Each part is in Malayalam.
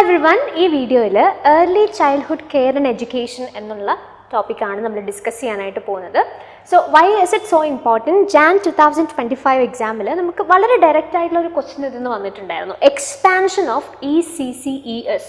everyone, ഈ വീഡിയോയിൽ early childhood care and education എന്നുള്ള ടോപ്പിക്കാണ് നമ്മൾ ഡിസ്കസ് ചെയ്യാനായിട്ട് പോകുന്നത്. So why is it so important? Jan 2025 എക്സാമിൽ നമുക്ക് വളരെ ഡയറക്റ്റ് ആയിട്ടുള്ള ഒരു ക്വസ്റ്റ്യൻ ഇതിൽ നിന്ന് വന്നിട്ടുണ്ടായിരുന്നു. Expansion of ECCES.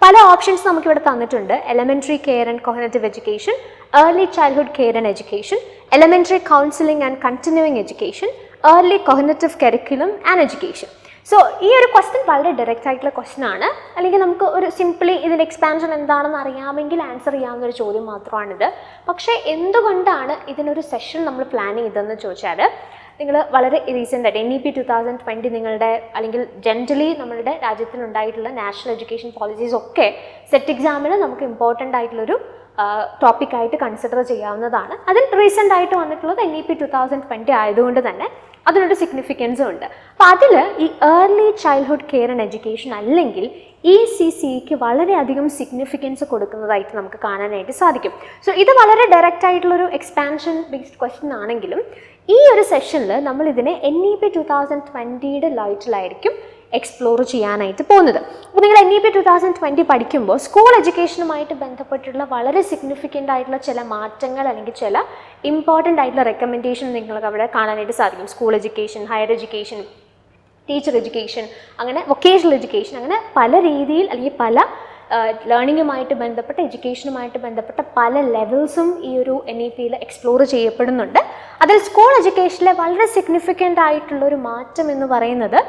പല ഓപ്ഷൻസ് നമുക്കിവിടെ തന്നിട്ടുണ്ട്. Elementary care and cognitive education, early childhood care and education, elementary counselling and continuing education, early cognitive curriculum and education. So ഈ ഒരു ക്വസ്റ്റ്യൻ വളരെ ഡയറക്റ്റ് ആയിട്ടുള്ള ക്വസ്റ്റ്യൻ ആണ്. അല്ലെങ്കിൽ നമുക്ക് ഒരു സിംപ്ലി ഇതിൻ്റെ എക്സ്പാൻഷൻ എന്താണെന്ന് അറിയാമെങ്കിൽ ആൻസർ ചെയ്യാവുന്ന ഒരു ചോദ്യം മാത്രമാണിത്. പക്ഷേ എന്തുകൊണ്ടാണ് ഇതിനൊരു സെഷൻ നമ്മൾ പ്ലാൻ ചെയ്തതെന്ന് ചോദിച്ചാൽ, നിങ്ങൾ വളരെ റീസെൻ്റ് ആയിട്ട് NEP 2020 നിങ്ങളുടെ അല്ലെങ്കിൽ ജനറലി നമ്മളുടെ രാജ്യത്തിനുണ്ടായിട്ടുള്ള നാഷണൽ എഡ്യൂക്കേഷൻ പോളിസീസ് ഒക്കെ സെറ്റ് എക്സാമിന് നമുക്ക് ഇമ്പോർട്ടൻ്റ് ആയിട്ടുള്ളൊരു ടോപ്പിക്കായിട്ട് കൺസിഡർ ചെയ്യാവുന്നതാണ്. അതിൽ റീസെൻ്റ് ആയിട്ട് വന്നിട്ടുള്ളത് NEP 2020 ആയതുകൊണ്ട് തന്നെ അതിനൊരു സിഗ്നിഫിക്കൻസും ഉണ്ട്. അപ്പോൾ അതിൽ ഈ early childhood care and education അല്ലെങ്കിൽ ECCEക്ക് വളരെയധികം സിഗ്നിഫിക്കൻസ് കൊടുക്കുന്നതായിട്ട് നമുക്ക് കാണാനായിട്ട് സാധിക്കും. സോ ഇത് വളരെ ഡയറക്റ്റ് ആയിട്ടുള്ളൊരു എക്സ്പാൻഷൻ ബേസ്ഡ് ക്വസ്റ്റ്യൻ ആണെങ്കിലും ഈ ഒരു സെഷനിൽ നമ്മൾ ഇതിനെ NEP 2020 ലൈറ്റിലായിരിക്കും എക്സ്പ്ലോർ ചെയ്യാനായിട്ട് പോകുന്നത്. അപ്പോൾ നിങ്ങൾ NEP 2020 പഠിക്കുമ്പോൾ സ്കൂൾ എഡ്യൂക്കേഷനുമായിട്ട് ബന്ധപ്പെട്ടുള്ള വളരെ സിഗ്നിഫിക്കൻ്റ് ആയിട്ടുള്ള ചില മാറ്റങ്ങൾ അല്ലെങ്കിൽ ചില ഇമ്പോർട്ടൻ്റ് ആയിട്ടുള്ള റെക്കമെൻഡേഷൻ നിങ്ങൾക്ക് അവിടെ കാണാനായിട്ട് സാധിക്കും. School education, higher education, teacher education, അങ്ങനെ വൊക്കേഷണൽ എഡ്യൂക്കേഷൻ, അങ്ങനെ പല രീതിയിൽ അല്ലെങ്കിൽ പല ലേണിങ്ങുമായിട്ട് ബന്ധപ്പെട്ട എഡ്യൂക്കേഷനുമായിട്ട് ബന്ധപ്പെട്ട പല ലെവൽസും ഈ ഒരു NEPയിൽ എക്സ്പ്ലോർ ചെയ്യപ്പെടുന്നുണ്ട്. അതിൽ സ്കൂൾ എഡ്യൂക്കേഷനിലെ വളരെ സിഗ്നിഫിക്കൻ്റ് ആയിട്ടുള്ളൊരു മാറ്റം എന്ന് പറയുന്നത്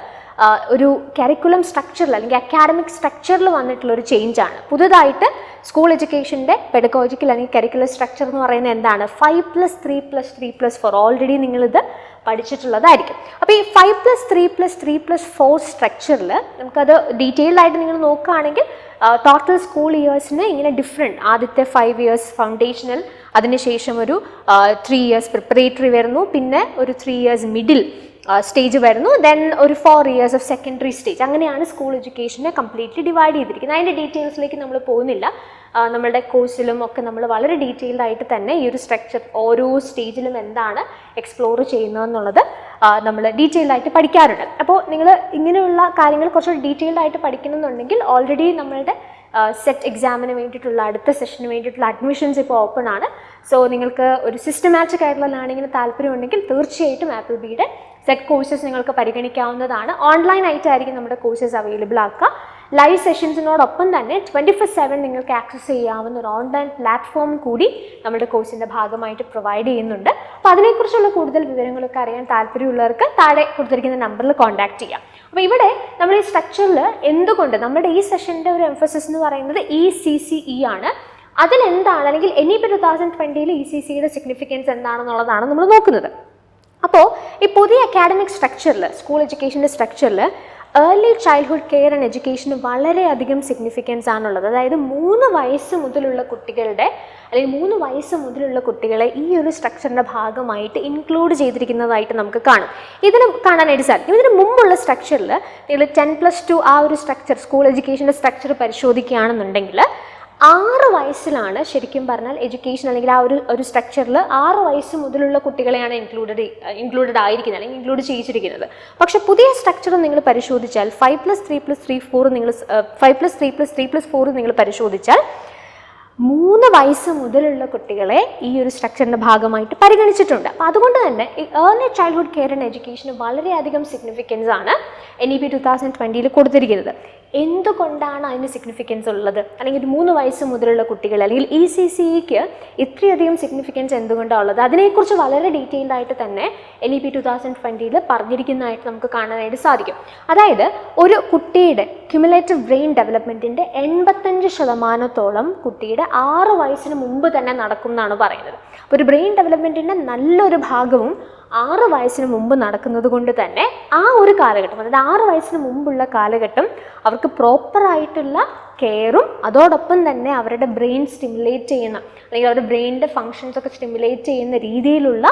ഒരു കരിക്കുലം സ്ട്രക്ചറിൽ അല്ലെങ്കിൽ അക്കാഡമിക് സ്ട്രക്ചറിൽ വന്നിട്ടുള്ളൊരു ചേഞ്ചാണ്. പുതുതായിട്ട് സ്കൂൾ എഡ്യൂക്കേഷൻ്റെ പെഡഗോജിക്കൽ അല്ലെങ്കിൽ കരിക്കുലർ സ്ട്രക്ചർ എന്ന് പറയുന്നത് എന്താണ്? 5+3+3+4. ഓൾറെഡി നിങ്ങളിത് പഠിച്ചിട്ടുള്ളതായിരിക്കും. അപ്പോൾ ഈ 5+3+3+4 സ്ട്രക്ചറിൽ നമുക്കത് ഡീറ്റെയിൽഡ് ആയിട്ട് നിങ്ങൾ നോക്കുകയാണെങ്കിൽ ടോട്ടൽ സ്കൂൾ ഇയേഴ്സിന് ഇങ്ങനെ ഡിഫറെൻറ്റ്. ആദ്യത്തെ 5 ഇയേഴ്സ് ഫൗണ്ടേഷണൽ, അതിനുശേഷം ഒരു 3 ഇയേഴ്സ് പ്രിപ്പറേറ്ററി വരുന്നു, പിന്നെ ഒരു 3 ഇയേഴ്സ് മിഡിൽ സ്റ്റേജ് വരുന്നു, ദെൻ ഒരു 4 ഇയേഴ്സ് ഓഫ് സെക്കൻഡറി സ്റ്റേജ്. അങ്ങനെയാണ് സ്കൂൾ എഡ്യൂക്കേഷനെ കംപ്ലീറ്റ്ലി ഡിവൈഡ് ചെയ്തിരിക്കുന്നത്. അതിൻ്റെ ഡീറ്റെയിൽസിലേക്ക് നമ്മൾ പോകുന്നില്ല. നമ്മളുടെ കോഴ്സിലും ഒക്കെ നമ്മൾ വളരെ ഡീറ്റെയിൽഡ് ആയിട്ട് തന്നെ ഈ ഒരു സ്ട്രക്ചർ ഓരോ സ്റ്റേജിലും എന്താണ് എക്സ്പ്ലോർ ചെയ്യുന്നതെന്നുള്ളത് നമ്മൾ ഡീറ്റെയിൽഡ് ആയിട്ട് പഠിക്കാറുണ്ട്. അപ്പോൾ നിങ്ങൾ ഇങ്ങനെയുള്ള കാര്യങ്ങൾ കുറച്ച് ഡീറ്റെയിൽഡ് ആയിട്ട് പഠിക്കണമെന്നുണ്ടെങ്കിൽ ഓൾറെഡി നമ്മളുടെ സെറ്റ് എക്സാമിന് വേണ്ടിയിട്ടുള്ള അടുത്ത സെഷന് വേണ്ടിയിട്ടുള്ള അഡ്മിഷൻസ് ഇപ്പോൾ ഓപ്പൺ ആണ്. സോ നിങ്ങൾക്ക് ഒരു സിസ്റ്റമാറ്റിക് ആയിട്ടുള്ള ലേണിങ്ങിന് താല്പര്യമുണ്ടെങ്കിൽ തീർച്ചയായിട്ടും ആപ്പിൾബിയുടെ സെറ്റ് കോഴ്സസ് നിങ്ങൾക്ക് പരിഗണിക്കാവുന്നതാണ്. ഓൺലൈൻ ആയിട്ടായിരിക്കും നമ്മുടെ കോഴ്സസ് അവൈലബിൾ ആക്കുക. ലൈവ് സെഷൻസിനോടൊപ്പം തന്നെ 24/7 നിങ്ങൾക്ക് ആക്സസ് ചെയ്യാവുന്ന ഒരു ഓൺലൈൻ പ്ലാറ്റ്ഫോം കൂടി നമ്മുടെ കോഴ്സിൻ്റെ ഭാഗമായിട്ട് പ്രൊവൈഡ് ചെയ്യുന്നുണ്ട്. അപ്പോൾ അതിനെക്കുറിച്ചുള്ള കൂടുതൽ വിവരങ്ങളൊക്കെ അറിയാൻ താല്പര്യമുള്ളവർക്ക് താഴെ കൊടുത്തിരിക്കുന്ന നമ്പറിൽ കോൺടാക്ട് ചെയ്യാം. അപ്പോൾ ഇവിടെ നമ്മൾ ഈ സ്ട്രക്ചറിൽ എന്തുകൊണ്ട് നമ്മുടെ ഈ സെഷൻ്റെ ഒരു എംഫസിസ് എന്ന് പറയുന്നത് ECCE ആണ്. അതിലെന്താണ് അല്ലെങ്കിൽ NEP 2020 ECCEയുടെ സിഗ്നിഫിക്കൻസ് എന്താണെന്നുള്ളതാണ് നമ്മൾ നോക്കുന്നത്. അപ്പോൾ ഈ പുതിയ അക്കാഡമിക് സ്ട്രക്ചറിൽ സ്കൂൾ എഡ്യൂക്കേഷൻ്റെ സ്ട്രക്ചറിൽ ഏർലി ചൈൽഡ്ഹുഡ് കെയർ ആൻഡ് എഡ്യൂക്കേഷന് വളരെയധികം സിഗ്നിഫിക്കൻസ് ആണുള്ളത്. അതായത് 3 വയസ്സ് മുതലുള്ള കുട്ടികളുടെ അല്ലെങ്കിൽ 3 വയസ്സ് മുതലുള്ള കുട്ടികളെ ഈ ഒരു സ്ട്രക്ചറിൻ്റെ ഭാഗമായിട്ട് ഇൻക്ലൂഡ് ചെയ്തിരിക്കുന്നതായിട്ട് നമുക്ക് കാണും. ഇതിന് കാണാനായിട്ട് സാധിക്കും. ഇതിന് മുമ്പുള്ള സ്ട്രക്ചറിൽ നിങ്ങൾ 10+2 ആ ഒരു സ്ട്രക്ചർ സ്കൂൾ എഡ്യൂക്കേഷൻ്റെ സ്ട്രക്ചർ പരിശോധിക്കുകയാണെന്നുണ്ടെങ്കിൽ 6 വയസ്സിലാണ് ശരിക്കും പറഞ്ഞാൽ എഡ്യൂക്കേഷൻ അല്ലെങ്കിൽ ആ ഒരു സ്ട്രക്ചറിൽ 6 വയസ്സ് മുതലുള്ള കുട്ടികളെയാണ് ഇൻക്ലൂഡഡ് ആയിരിക്കുന്നത് അല്ലെങ്കിൽ ഇൻക്ലൂഡ് ചെയ്യിച്ചിരിക്കുന്നത്. പക്ഷേ പുതിയ സ്ട്രക്ചർ നിങ്ങൾ പരിശോധിച്ചാൽ 5+3+3+4 നിങ്ങൾ 5+3+3+4 നിങ്ങൾ പരിശോധിച്ചാൽ 3 വയസ്സ് മുതലുള്ള കുട്ടികളെ ഈ ഒരു സ്ട്രക്ചറിൻ്റെ ഭാഗമായിട്ട് പരിഗണിച്ചിട്ടുണ്ട്. അപ്പോൾ അതുകൊണ്ട് തന്നെ ഈ ഏർലി ചൈൽഡ്ഹുഡ് കെയർ ആൻഡ് എഡ്യൂക്കേഷന് വളരെയധികം സിഗ്നിഫിക്കൻസ് ആണ് NEP 2020 കൊടുത്തിരിക്കുന്നത്. എന്തുകൊണ്ടാണ് അതിന് സിഗ്നിഫിക്കൻസ് ഉള്ളത്? അല്ലെങ്കിൽ 3 വയസ്സ് മുതലുള്ള കുട്ടികൾ അല്ലെങ്കിൽ ECCEക്ക് ഇത്രയധികം സിഗ്നിഫിക്കൻസ് എന്തുകൊണ്ടാണ് ഉള്ളത്? അതിനെക്കുറിച്ച് വളരെ ഡീറ്റെയിൽഡ് ആയിട്ട് തന്നെ NEP 2020 പറഞ്ഞിരിക്കുന്നതായിട്ട് നമുക്ക് കാണാനായിട്ട് സാധിക്കും. അതായത് ഒരു കുട്ടിയുടെ ക്യുമുലേറ്റീവ് ബ്രെയിൻ ഡെവലപ്മെൻറ്റിൻ്റെ 85% കുട്ടിയുടെ 6 വയസ്സിന് മുമ്പ് തന്നെ നടക്കും എന്നാണ് പറയുന്നത്. അപ്പോൾ ഒരു ബ്രെയിൻ ഡെവലപ്മെൻറ്റിൻ്റെ നല്ലൊരു ഭാഗവും 6 വയസ്സിന് മുമ്പ് നടക്കുന്നത് കൊണ്ട് തന്നെ ആ ഒരു കാലഘട്ടം, അതായത് 6 വയസ്സിന് മുമ്പുള്ള കാലഘട്ടം അവർക്ക് പ്രോപ്പറായിട്ടുള്ള കെയറും അതോടൊപ്പം തന്നെ അവരുടെ ബ്രെയിൻ സ്റ്റിമുലേറ്റ് ചെയ്യുന്ന അല്ലെങ്കിൽ അവരുടെ ബ്രെയിനിൻ്റെ ഫങ്ഷൻസ് ഒക്കെ സ്റ്റിമുലേറ്റ് ചെയ്യുന്ന രീതിയിലുള്ള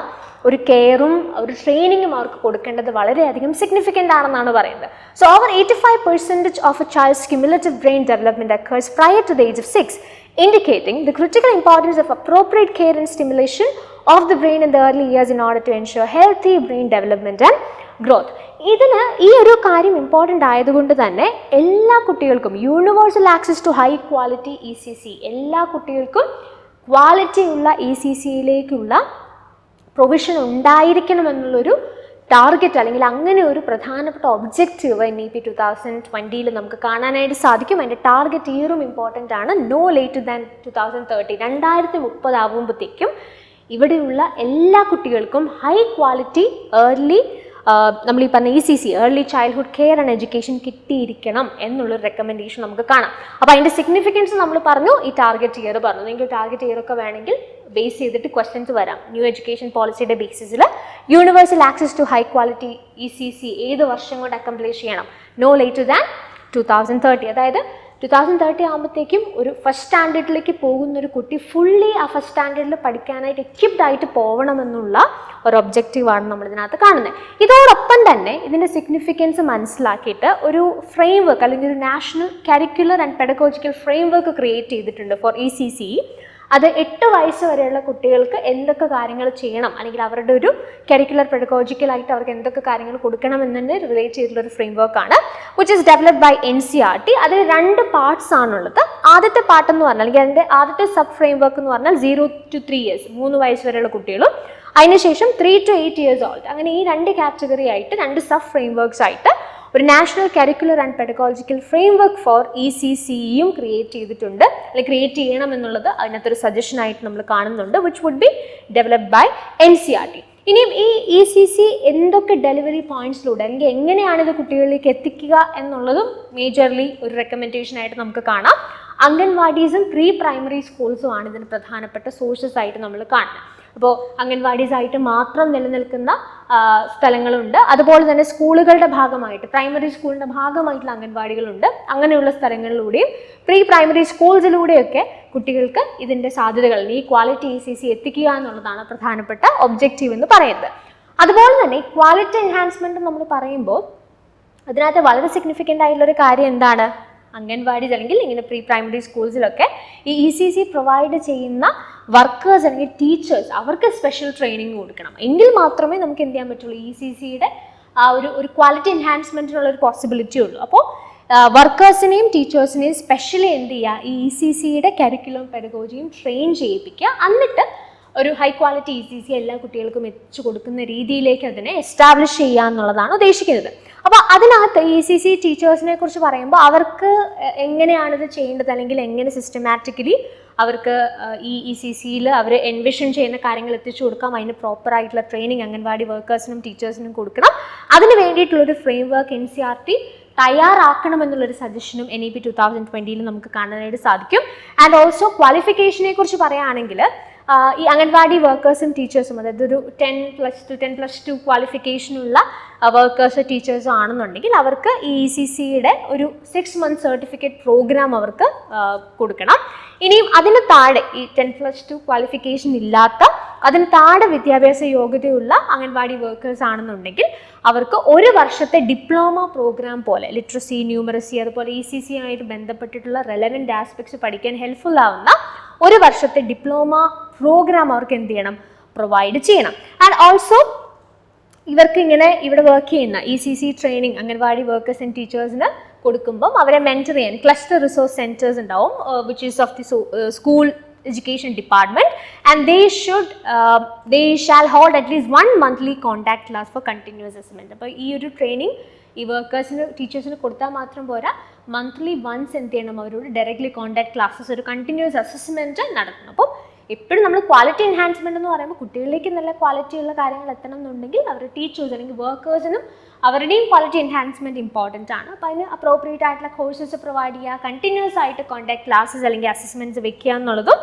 ഒരു കെയറും ഒരു ട്രെയിനിങ്ങും അവർക്ക് കൊടുക്കേണ്ടത് വളരെയധികം സിഗ്നിഫിക്കൻ്റ് ആണെന്നാണ് പറയുന്നത്. So over 85% of A child's cumulative brain development occurs prior to the age of 6, indicating the critical importance of appropriate care and stimulation of the brain in the early years in order to ensure healthy brain development and growth. ഇതിന് ഈ ഒരു കാര്യം ഇമ്പോർട്ടൻ്റ് ആയതുകൊണ്ട് തന്നെ എല്ലാ കുട്ടികൾക്കും universal access to high quality ECC, എല്ലാ കുട്ടികൾക്കും ക്വാളിറ്റിയുള്ള ECCയിലേക്കുള്ള പ്രൊവിഷൻ ഉണ്ടായിരിക്കണമെന്നുള്ളൊരു ടാർഗറ്റ് അല്ലെങ്കിൽ അങ്ങനെ ഒരു പ്രധാനപ്പെട്ട ഒബ്ജക്റ്റീവ് NEP 2020 നമുക്ക് കാണാനായിട്ട് സാധിക്കും. അതിൻ്റെ ടാർഗറ്റ് ഇയറും ഇമ്പോർട്ടൻ്റ് ആണ്. നോ ലേറ്റർ ദാൻ 2030, 2030 ആകുമ്പോഴത്തേക്കും ഇവിടെയുള്ള എല്ലാ കുട്ടികൾക്കും ഹൈ ക്വാളിറ്റി ഏർലി നമ്മൾ ഈ പറഞ്ഞ ECC, early childhood care and education കിട്ടിയിരിക്കണം എന്നുള്ളൊരു റെക്കമെൻഡേഷൻ നമുക്ക് കാണാം. അപ്പോൾ അതിൻ്റെ സിഗ്നിഫിക്കൻസ് നമ്മൾ പറഞ്ഞു, ഈ ടാർഗറ്റ് ഇയർ പറഞ്ഞു. നിങ്ങൾക്ക് ടാർഗറ്റ് ഇയർ ഒക്കെ വേണമെങ്കിൽ ബേസ് ചെയ്തിട്ട് ക്വസ്റ്റ്യൻസ് വരാം. ന്യൂ എഡ്യൂക്കേഷൻ പോളിസിയുടെ ബേസിസിൽ universal access to high quality ECC ഏത് വർഷം കൊണ്ട് അക്കംപ്ലിഷ് ചെയ്യണം? No later than 2030. അതായത് 2030 ആകുമ്പോഴത്തേക്കും ഒരു ഫസ്റ്റ് സ്റ്റാൻഡേർഡിലേക്ക് പോകുന്നൊരു കുട്ടി ഫുള്ളി ആ ഫസ്റ്റ് സ്റ്റാൻഡേർഡിൽ പഠിക്കാനായിട്ട് എക്വിപ്ഡ് ആയിട്ട് പോകണമെന്നുള്ള ഒരു ഒബ്ജക്റ്റീവാണ് നമ്മൾ ഇതിനകത്ത് കാണുന്നത്. ഇതോടൊപ്പം തന്നെ ഇതിൻ്റെ സിഗ്നിഫിക്കൻസ് മനസ്സിലാക്കിയിട്ട് ഒരു ഫ്രെയിം വർക്ക് അല്ലെങ്കിൽ ഒരു national curricular and pedagogical frame work create ചെയ്തിട്ടുണ്ട് ഫോർ ECC. അത് 8 വയസ്സ് വരെയുള്ള കുട്ടികൾക്ക് എന്തൊക്കെ കാര്യങ്ങൾ ചെയ്യണം അല്ലെങ്കിൽ അവരുടെ ഒരു കരിക്കുലർ പെഡഗോജിക്കലായിട്ട് അവർക്ക് എന്തൊക്കെ കാര്യങ്ങൾ കൊടുക്കണം എന്ന് തന്നെ റിലേറ്റ് ചെയ്തിട്ടുള്ളൊരു ഫ്രെയിം വർക്കാണ്, which is developed by NCERT. അതിൽ 2 പാർട്സ് ആണുള്ളത്. ആദ്യത്തെ പാർട്ട് എന്ന് പറഞ്ഞാൽ അല്ലെങ്കിൽ അതിൻ്റെ ആദ്യത്തെ സബ് ഫ്രെയിം വർക്ക് എന്ന് പറഞ്ഞാൽ 0 to 3 years, 3 വയസ്സ് വരെയുള്ള കുട്ടികളും അതിനുശേഷം 3 to 8 years old. അങ്ങനെ ഈ 2 കാറ്റഗറി ആയിട്ട് 2 സബ് ഫ്രെയിം വർക്ക്സ് ആയിട്ട് ഒരു national curricular and pedagogical framework for ECCയും ക്രിയേറ്റ് ചെയ്തിട്ടുണ്ട്, അല്ലെങ്കിൽ ക്രിയേറ്റ് ചെയ്യണം എന്നുള്ളത് അതിനകത്തൊരു സജഷനായിട്ട് നമ്മൾ കാണുന്നുണ്ട്, which would be developed by NCERT. ഇനിയും ഈ ECC എന്തൊക്കെ ഡെലിവറി പോയിന്റ്സിലൂടെ അല്ലെങ്കിൽ എങ്ങനെയാണ് ഇത് കുട്ടികളിലേക്ക് എത്തിക്കുക എന്നുള്ളതും മേജർലി ഒരു റെക്കമെൻഡേഷൻ ആയിട്ട് നമുക്ക് കാണാം. അംഗൻവാടീസും പ്രീ പ്രൈമറി സ്കൂൾസും ആണ് ഇതിന് പ്രധാനപ്പെട്ട സോഴ്സസ് ആയിട്ട് നമ്മൾ കാണുന്നത്. അപ്പോൾ അംഗൻവാടീസ് ആയിട്ട് മാത്രം നിലനിൽക്കുന്ന സ്ഥലങ്ങളുണ്ട്, അതുപോലെ തന്നെ സ്കൂളുകളുടെ ഭാഗമായിട്ട് പ്രൈമറി സ്കൂളിൻ്റെ ഭാഗമായിട്ടുള്ള അംഗൻവാടികളുണ്ട്. അങ്ങനെയുള്ള സ്ഥലങ്ങളിലൂടെയും പ്രീ പ്രൈമറി സ്കൂൾസിലൂടെയൊക്കെ കുട്ടികൾക്ക് ഇതിൻ്റെ സാധ്യതകൾ ഈ ക്വാളിറ്റി ECC എത്തിക്കുക എന്നുള്ളതാണ് പ്രധാനപ്പെട്ട ഒബ്ജക്റ്റീവ് എന്ന് പറയുന്നത്. അതുപോലെ തന്നെ ക്വാളിറ്റി എൻഹാൻസ്മെൻറ്റ് നമ്മൾ പറയുമ്പോൾ അതിനകത്ത് വളരെ സിഗ്നിഫിക്കൻ്റ് ആയിട്ടുള്ളൊരു കാര്യം എന്താണ്? അംഗൻവാടീസ് അല്ലെങ്കിൽ ഇങ്ങനെ പ്രീ പ്രൈമറി സ്കൂൾസിലൊക്കെ ഈ ECC പ്രൊവൈഡ് ചെയ്യുന്ന വർക്കേഴ്സ് അല്ലെങ്കിൽ ടീച്ചേഴ്സ് അവർക്ക് സ്പെഷ്യൽ ട്രെയിനിങ് കൊടുക്കണം. എങ്കിൽ മാത്രമേ നമുക്ക് എന്ത് ചെയ്യാൻ പറ്റുള്ളൂ, ECCയുടെ ആ ഒരു ക്വാളിറ്റി എൻഹാൻസ്മെൻറ്റിനുള്ളൊരു പോസിബിലിറ്റി ഉള്ളൂ. അപ്പോൾ വർക്കേഴ്സിനെയും ടീച്ചേഴ്സിനെയും സ്പെഷ്യലി എന്ത് ചെയ്യുക, ഈ ECCയുടെ കരിക്കുലം പെഡഗോജിയും ട്രെയിൻ ചെയ്യിപ്പിക്കുക. എന്നിട്ട് ഒരു ഹൈ ക്വാളിറ്റി ECC എല്ലാ കുട്ടികൾക്കും എത്തിച്ചു കൊടുക്കുന്ന രീതിയിലേക്ക് അതിനെ എസ്റ്റാബ്ലിഷ് ചെയ്യുക എന്നുള്ളതാണ് ഉദ്ദേശിക്കുന്നത്. അപ്പോൾ അതിനകത്ത് ECC ടീച്ചേഴ്സിനെ കുറിച്ച് പറയുമ്പോൾ അവർക്ക് എങ്ങനെയാണിത് ചെയ്യേണ്ടത് അല്ലെങ്കിൽ എങ്ങനെ സിസ്റ്റമാറ്റിക്കലി അവർക്ക് ഈ ECCയിൽ അവർ എൻവിഷൻ ചെയ്യുന്ന കാര്യങ്ങൾ എത്തിച്ചു കൊടുക്കാം, അതിന് പ്രോപ്പറായിട്ടുള്ള ട്രെയിനിങ് അംഗൻവാടി വർക്കേഴ്സിനും ടീച്ചേഴ്സിനും കൊടുക്കണം. അതിന് വേണ്ടിയിട്ടുള്ളൊരു ഫ്രെയിം വർക്ക് NCERT തയ്യാറാക്കണമെന്നുള്ളൊരു സജഷനും NEP 2020 നമുക്ക് കാണാനായിട്ട് സാധിക്കും. ആൻഡ് ഓൾസോ ക്വാളിഫിക്കേഷനെ കുറിച്ച് പറയുകയാണെങ്കിൽ ഈ അംഗൻവാടി വർക്കേഴ്സും ടീച്ചേഴ്സും, അതായത് ഒരു 10+2 ക്വാളിഫിക്കേഷനുള്ള വർക്കേഴ്സ് ടീച്ചേഴ്സും ആണെന്നുണ്ടെങ്കിൽ അവർക്ക് ഈ ECCയുടെ ഒരു 6 month സർട്ടിഫിക്കറ്റ് പ്രോഗ്രാം അവർക്ക് കൊടുക്കണം. ഇനിയും അതിന് താഴെ ഈ 10+2 ക്വാളിഫിക്കേഷൻ ഇല്ലാത്ത അതിന് താഴെ വിദ്യാഭ്യാസ യോഗ്യതയുള്ള അംഗൻവാടി വർക്കേഴ്സ് ആണെന്നുണ്ടെങ്കിൽ അവർക്ക് 1 വർഷത്തെ ഡിപ്ലോമ പ്രോഗ്രാം പോലെ ലിറ്ററസി, ന്യൂമറസി, അതുപോലെ ECC ആയിട്ട് ബന്ധപ്പെട്ടിട്ടുള്ള റെലവൻറ്റ് ആസ്പെക്ട്സ് പഠിക്കാൻ ഹെൽപ്ഫുൾ ആവുന്ന 1 വർഷത്തെ ഡിപ്ലോമ പ്രോഗ്രാം അവർക്ക് എന്ത് ചെയ്യണം, പ്രൊവൈഡ് ചെയ്യണം. ആൻഡ് ഓൾസോ ഇവർക്ക് ഇങ്ങനെ ഇവിടെ വർക്ക് ചെയ്യുന്ന ECC training anganwadi workers and ടീച്ചേഴ്സിന് കൊടുക്കുമ്പം അവരെ മെൻറ്റർ ചെയ്യാൻ ക്ലസ്റ്റർ റിസോഴ്സ് സെൻറ്റേഴ്സ് ഉണ്ടാവും, which is of the school education department, and they shall hold at least 1 monthly contact class for continuous assessment. അപ്പോൾ ഈ ഒരു ട്രെയിനിങ് ഈ വർക്കേഴ്സിന് ടീച്ചേഴ്സിന് കൊടുത്താൽ മാത്രം പോരാ, മന്ത്ലി വൺസ് എന്ത് ചെയ്യണം, അവരോട് ഡയറക്റ്റ്ലി കോൺടാക്ട് ക്ലാസ്സസ് ഒരു കണ്ടിന്യൂസ് അസസ്മെൻറ്റ് നടത്തണം. അപ്പോൾ എപ്പോഴും നമ്മൾ ക്വാളിറ്റി എൻഹാൻസ്മെൻറ്റ് എന്ന് പറയുമ്പോൾ കുട്ടികളിലേക്ക് നല്ല ക്വാളിറ്റിയുള്ള കാര്യങ്ങൾ എത്തണം എന്നുണ്ടെങ്കിൽ അവരുടെ ടീച്ചേഴ്സ് അല്ലെങ്കിൽ വർക്കേഴ്സിനും അവരുടെയും ക്വാളിറ്റി എൻഹാൻസ്മെൻറ്റ് ഇമ്പോർട്ടൻ്റ് ആണ്. അപ്പോൾ അതിന് അപ്രോപ്രിയേറ്റ് ആയിട്ടുള്ള കോഴ്സസ് പ്രൊവൈഡ് ചെയ്യുക, കണ്ടിന്യൂസ് ആയിട്ട് കോൺടാക്ട് ക്ലാസ്സസ് അല്ലെങ്കിൽ അസസ്മെൻറ്റ്സ് വെക്കുക എന്നുള്ളതും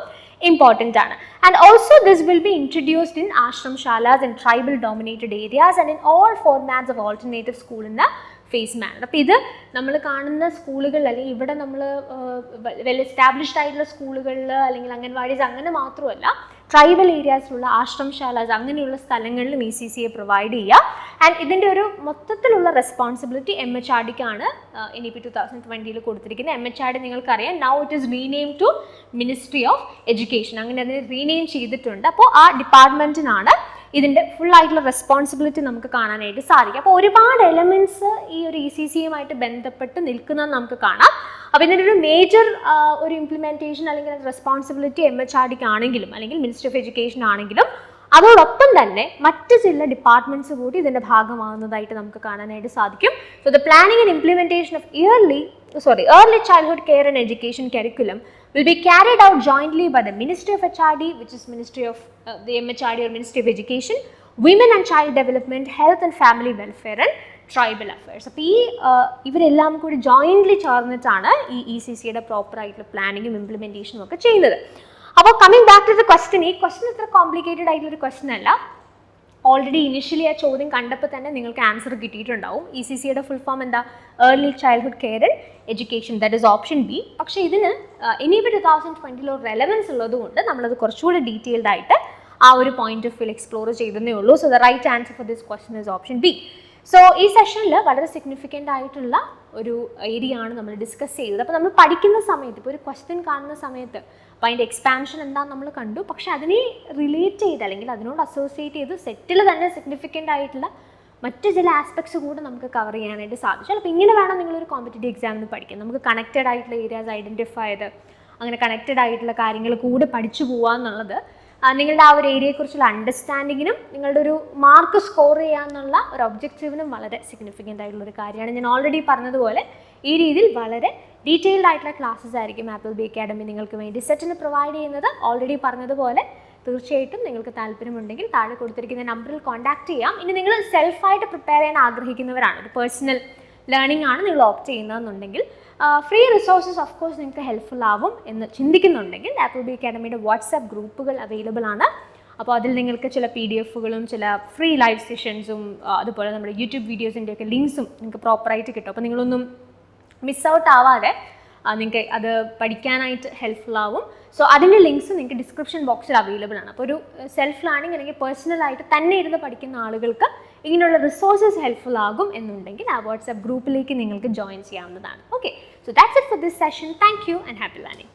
ഇമ്പോർട്ടൻ്റ് ആണ്. And also this will be introduced in ആശ്രംശാലാസ് and tribal dominated areas and in all formats of alternative school in the phase manner. അപ്പോൾ ഇത് നമ്മൾ കാണുന്ന സ്കൂളുകളിൽ അല്ലെങ്കിൽ ഇവിടെ നമ്മൾ വെൽ എസ്റ്റാബ്ലിഷ്ഡ് ആയിട്ടുള്ള സ്കൂളുകളിൽ അല്ലെങ്കിൽ അംഗൻവാടീസ് അങ്ങനെ മാത്രമല്ല, ട്രൈബൽ ഏരിയാസിലുള്ള ആശ്രംശാലാസ് അങ്ങനെയുള്ള സ്ഥലങ്ങളിലും ECCA പ്രൊവൈഡ് ചെയ്യുക. ആൻഡ് ഇതിൻ്റെ ഒരു മൊത്തത്തിലുള്ള റെസ്പോൺസിബിലിറ്റി MHRDക്കാണ് NEP 2020 കൊടുത്തിരിക്കുന്നത്. MHRD നിങ്ങൾക്കറിയാം, now it is rename to ministry of education, അങ്ങനെ അതിനെ റീനെയിം ചെയ്തിട്ടുണ്ട്. അപ്പോൾ ആ ഡിപ്പാർട്ട്മെൻറ്റിനാണ് ഇതിൻ്റെ ഫുൾ ആയിട്ടുള്ള റെസ്പോൺസിബിലിറ്റി നമുക്ക് കാണാനായിട്ട് സാധിക്കും. അപ്പോൾ ഒരുപാട് എലമെൻറ്റ്സ് ഈ ഒരു ECCയുമായിട്ട് ബന്ധപ്പെട്ട് നിൽക്കുന്നത് നമുക്ക് കാണാം. അപ്പോൾ ഇതിൻ്റെ ഒരു മേജർ ഒരു ഇംപ്ലിമെൻറ്റേഷൻ അല്ലെങ്കിൽ റെസ്പോൺസിബിലിറ്റി MHRDക്ക് ആണെങ്കിലും അല്ലെങ്കിൽ മിനിസ്ട്രി ഓഫ് എഡ്യൂക്കേഷൻ ആണെങ്കിലും അതോടൊപ്പം തന്നെ മറ്റ് ചില ഡിപ്പാർട്ട്മെൻറ്റ്സ് കൂടി ഇതിൻ്റെ ഭാഗമാകുന്നതായിട്ട് നമുക്ക് കാണാനായിട്ട് സാധിക്കും. So the planning and implementation of early childhood care and education curriculum will be carried out jointly by the Ministry of HRD, which is Ministry of the MHRD or Ministry of Education, Women and Child Development, Health and Family Welfare and Tribal Affairs. അപ്പോൾ ഈ ഇവരെല്ലാം കൂടി ജോയിൻ്റ്ലി ചേർന്നിട്ടാണ് ഈ ECCയുടെ പ്രോപ്പർ ആയിട്ടുള്ള പ്ലാനിങ്ങും ഇംപ്ലിമെൻറ്റേഷനും ഒക്കെ ചെയ്യുന്നത്. അപ്പോൾ coming back to the question, ഈ ക്വസ്റ്റ്യൻ ഇത്ര കോംപ്ലിക്കേറ്റഡ് ആയിട്ടുള്ളൊരു ക്വസ്റ്റ്യൻ അല്ല. ഓൾറെഡി ഇനിഷ്യലി ആ ചോദ്യം കണ്ടപ്പോൾ തന്നെ നിങ്ങൾക്ക് ആൻസർ കിട്ടിയിട്ടുണ്ടാവും. ECCയുടെ ഫുൾ ഫോം എന്താ? Early childhood care and education, that is option B. പക്ഷേ ഇതിന് NEP 2020 റെലവൻസ് ഉള്ളതുകൊണ്ട് നമ്മളത് കുറച്ചുകൂടി ഡീറ്റെയിൽഡ് ആയിട്ട് ആ ഒരു പോയിന്റ് ഓഫ് വ്യൂ എക്സ്പ്ലോർ ചെയ്തതേ ഉള്ളൂ. So the right answer for this question is option B. സോ ഈ സെഷനിൽ വളരെ സിഗ്നിഫിക്കൻ്റ് ആയിട്ടുള്ള ഒരു ഏരിയ ആണ് നമ്മൾ ഡിസ്കസ് ചെയ്തത്. അപ്പോൾ നമ്മൾ പഠിക്കുന്ന സമയത്ത്, ഇപ്പോൾ ഒരു ക്വസ്റ്റ്യൻ കാണുന്ന സമയത്ത് അപ്പോൾ അതിൻ്റെ എക്സ്പാൻഷൻ എന്താണെന്ന് നമ്മൾ കണ്ടു. പക്ഷേ അതിനെ റിലേറ്റ് ചെയ്ത് അല്ലെങ്കിൽ അതിനോട് അസോസിയേറ്റ് ചെയ്ത് സെറ്റിൽ തന്നെ സിഗ്നിഫിക്കൻ്റ് ആയിട്ടുള്ള മറ്റ് ചില ആസ്പെക്ട്സ് കൂടെ നമുക്ക് കവർ ചെയ്യാനായിട്ട് സാധിച്ചു. അപ്പോൾ ഇങ്ങനെ വേണം നിങ്ങളൊരു കോമ്പറ്റേറ്റീവ് എക്സാമിന് പഠിക്കാൻ. നമുക്ക് കണക്റ്റഡ് ആയിട്ടുള്ള ഏരിയാസ് ഐഡൻറ്റിഫൈ ചെയ്ത് അങ്ങനെ കണക്റ്റഡ് ആയിട്ടുള്ള കാര്യങ്ങൾ കൂടെ പഠിച്ചു പോകുക എന്നുള്ളത് നിങ്ങളുടെ ആ ഒരു ഏരിയയെക്കുറിച്ചുള്ള അണ്ടർസ്റ്റാൻഡിങ്ങിനും നിങ്ങളുടെ ഒരു മാർക്ക് സ്കോർ ചെയ്യാമെന്നുള്ള ഒരു ഒബ്ജക്റ്റീവിനും വളരെ സിഗ്നിഫിക്കൻ്റ് ആയിട്ടുള്ളൊരു കാര്യമാണ്. ഞാൻ ഓൾറെഡി പറഞ്ഞതുപോലെ ഈ രീതിയിൽ വളരെ ഡീറ്റെയിൽഡ് ആയിട്ടുള്ള ക്ലാസ്സസ് ആയിരിക്കും ആപ്പിൾ ബി അക്കാഡമി നിങ്ങൾക്ക് വേണ്ടി സെറ്റിന് പ്രൊവൈഡ് ചെയ്യുന്നത്. ഓൾറെഡി പറഞ്ഞതുപോലെ തീർച്ചയായിട്ടും നിങ്ങൾക്ക് താല്പര്യമുണ്ടെങ്കിൽ താഴെ കൊടുത്തിരിക്കുന്ന നമ്പറിൽ കോൺടാക്ട് ചെയ്യാം. ഇനി നിങ്ങൾ സെൽഫായിട്ട് പ്രിപ്പയർ ചെയ്യാൻ ആഗ്രഹിക്കുന്നവരാണ്, ഒരു പേഴ്സണൽ ലേണിംഗ് ആണ് നിങ്ങൾ ഓപ്റ്റ് ചെയ്യുന്നതെന്നുണ്ടെങ്കിൽ ഫ്രീ റിസോഴ്സസ് ഓഫ് കോഴ്സ് നിങ്ങൾക്ക് ഹെൽപ്ഫുൾ ആവും എന്ന് ചിന്തിക്കുന്നുണ്ടെങ്കിൽ ആപ്പിൾ ബി അക്കാഡമിയുടെ വാട്സാപ്പ് ഗ്രൂപ്പുകൾ അവൈലബിൾ ആണ്. അപ്പോൾ അതിൽ നിങ്ങൾക്ക് ചില PDFകളും ചില ഫ്രീ ലൈവ് സെഷൻസും അതുപോലെ നമ്മുടെ യൂട്യൂബ് വീഡിയോസിൻ്റെയൊക്കെ ലിങ്ക്സും നിങ്ങൾക്ക് പ്രോപ്പറായിട്ട് കിട്ടും. അപ്പോൾ നിങ്ങളൊന്നും മിസ് ഔട്ട് ആവാതെ നിങ്ങൾക്ക് അത് പഠിക്കാനായിട്ട് ഹെൽപ്ഫുൾ ആവും. സോ അതിൻ്റെ ലിങ്ക്സ് നിങ്ങൾക്ക് ഡിസ്ക്രിപ്ഷൻ ബോക്സിൽ അവൈലബിൾ ആണ്. അപ്പോൾ ഒരു സെൽഫ് ലേണിംഗ് അല്ലെങ്കിൽ പേഴ്സണലായിട്ട് തന്നെ ഇരുന്ന് പഠിക്കുന്ന ആളുകൾക്ക് ഇങ്ങനെയുള്ള റിസോഴ്സസ് ഹെൽപ്ഫുൾ ആകും എന്നുണ്ടെങ്കിൽ ആ വാട്സാപ്പ് ഗ്രൂപ്പിലേക്ക് നിങ്ങൾക്ക് ജോയിൻ ചെയ്യാവുന്നതാണ്. Okay, so that's it for this session. Thank you and happy learning.